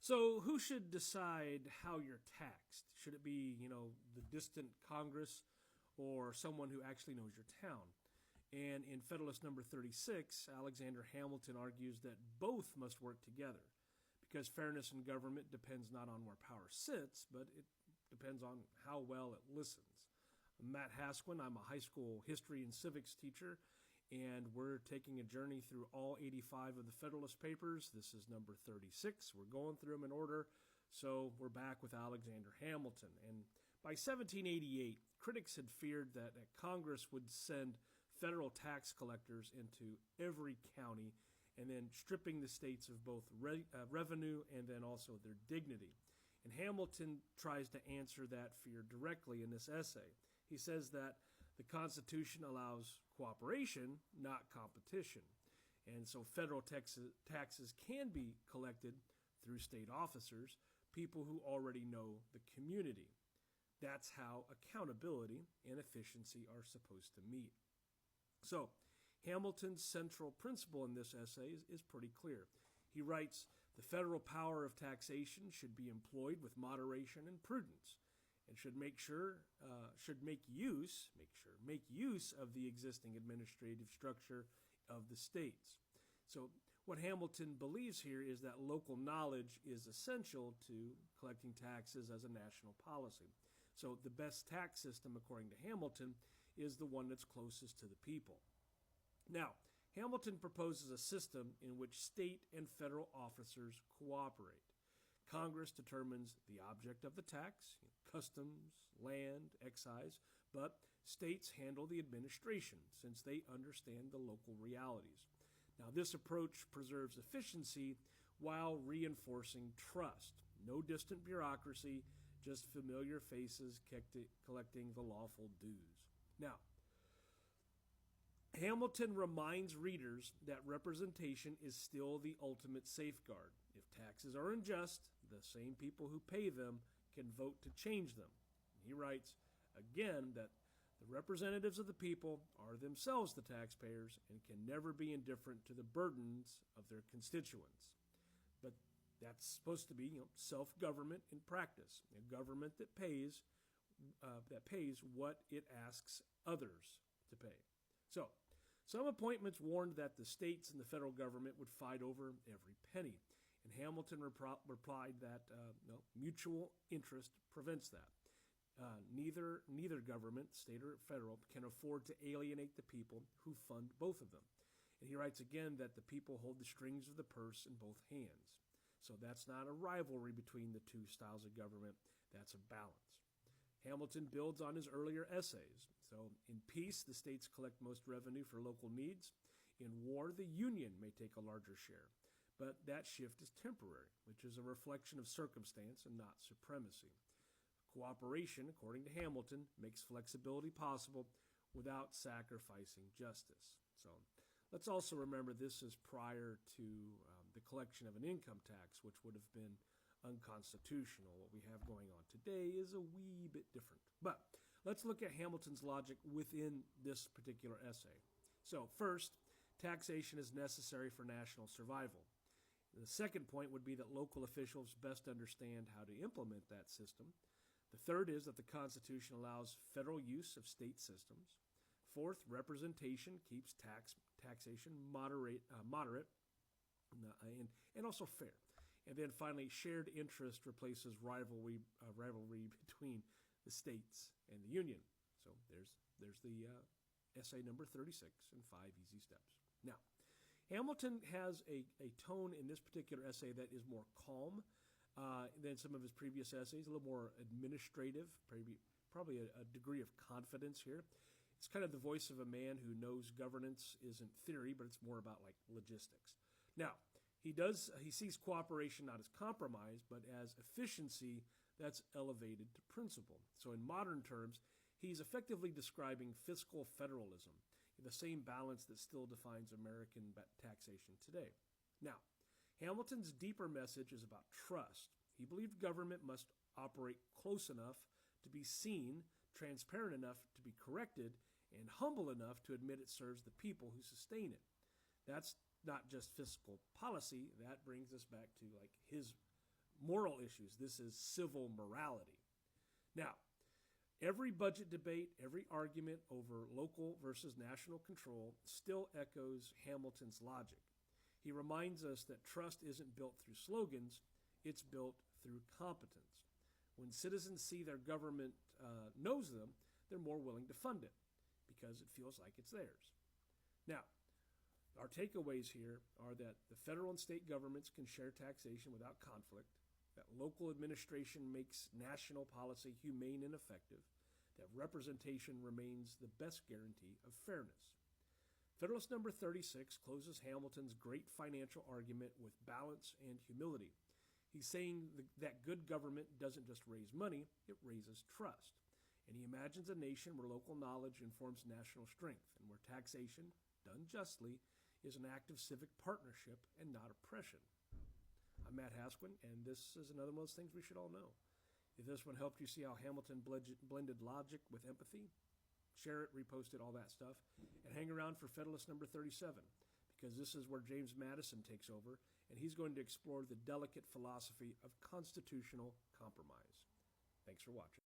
So, who should decide how you're taxed? Should it be, the distant Congress or someone who actually knows your town? And in Federalist number 36, Alexander Hamilton argues that both must work together because fairness in government depends not on where power sits, but it depends on how well it listens. I'm Matt Hasquin. I'm a high school history and civics teacher, and we're taking a journey through all 85 of the Federalist Papers. This is number 36. We're going through them in order, so we're back with Alexander Hamilton. And by 1788, critics had feared that Congress would send federal tax collectors into every county and then stripping the states of both revenue and then also their dignity. And Hamilton tries to answer that fear directly in this essay. He says that the Constitution allows cooperation, not competition. And so federal taxes can be collected through state officers, people who already know the community. That's how accountability and efficiency are supposed to meet. So Hamilton's central principle in this essay is pretty clear. He writes, the federal power of taxation should be employed with moderation and prudence, and should make use of the existing administrative structure of the states. So what Hamilton believes here is that local knowledge is essential to collecting taxes as a national policy. So the best tax system, according to Hamilton, is the one that's closest to the people. Now, Hamilton proposes a system in which state and federal officers cooperate. Congress determines the object of the tax, customs, land, excise, but states handle the administration since they understand the local realities. Now, this approach preserves efficiency while reinforcing trust. No distant bureaucracy, just familiar faces collecting the lawful dues. Now, Hamilton reminds readers that representation is still the ultimate safeguard. If taxes are unjust, the same people who pay them can vote to change them. He writes, again, that the representatives of the people are themselves the taxpayers and can never be indifferent to the burdens of their constituents. But that's supposed to be, self-government in practice, a government that pays what it asks others to pay. So, some appointments warned that the states and the federal government would fight over every penny. And Hamilton replied that mutual interest prevents that. Neither government, state or federal, can afford to alienate the people who fund both of them. And he writes again that the people hold the strings of the purse in both hands. So that's not a rivalry between the two styles of government. That's a balance. Hamilton builds on his earlier essays. So in peace, the states collect most revenue for local needs. In war, the Union may take a larger share. But that shift is temporary, which is a reflection of circumstance and not supremacy. Cooperation, according to Hamilton, makes flexibility possible without sacrificing justice. So let's also remember this is prior to the collection of an income tax, which would have been unconstitutional. What we have going on today is a wee bit different. But let's look at Hamilton's logic within this particular essay. So first, taxation is necessary for national survival. The second point would be that local officials best understand how to implement that system. The third is that the Constitution allows federal use of state systems. Fourth, representation keeps taxation moderate and also fair. And then finally, shared interest replaces rivalry between the states and the Union. So there's the essay number 36 and 5 easy steps. Now, Hamilton has a tone in this particular essay that is more calm than some of his previous essays, a little more administrative, probably a degree of confidence here. It's kind of the voice of a man who knows governance isn't theory, but it's more about like logistics. Now, he sees cooperation not as compromise, but as efficiency that's elevated to principle. So in modern terms, he's effectively describing fiscal federalism, the same balance that still defines American taxation today. Now, Hamilton's deeper message is about trust. He believed government must operate close enough to be seen, transparent enough to be corrected, and humble enough to admit it serves the people who sustain it. That's not just fiscal policy. That brings us back to like his moral issues. This is civil morality. Now, every budget debate, every argument over local versus national control still echoes Hamilton's logic. He reminds us that trust isn't built through slogans, it's built through competence. When citizens see their government knows them, they're more willing to fund it because it feels like it's theirs. Now, our takeaways here are that the federal and state governments can share taxation without conflict, that local administration makes national policy humane and effective, that representation remains the best guarantee of fairness. Federalist number 36 closes Hamilton's great financial argument with balance and humility. He's saying that good government doesn't just raise money, it raises trust. And he imagines a nation where local knowledge informs national strength and where taxation, done justly, is an act of civic partnership and not oppression. I'm Matt Hasquin, and this is another one of those things we should all know. If this one helped you see how Hamilton blended logic with empathy, share it, repost it, all that stuff, and hang around for Federalist number 37, because this is where James Madison takes over, and he's going to explore the delicate philosophy of constitutional compromise. Thanks for watching.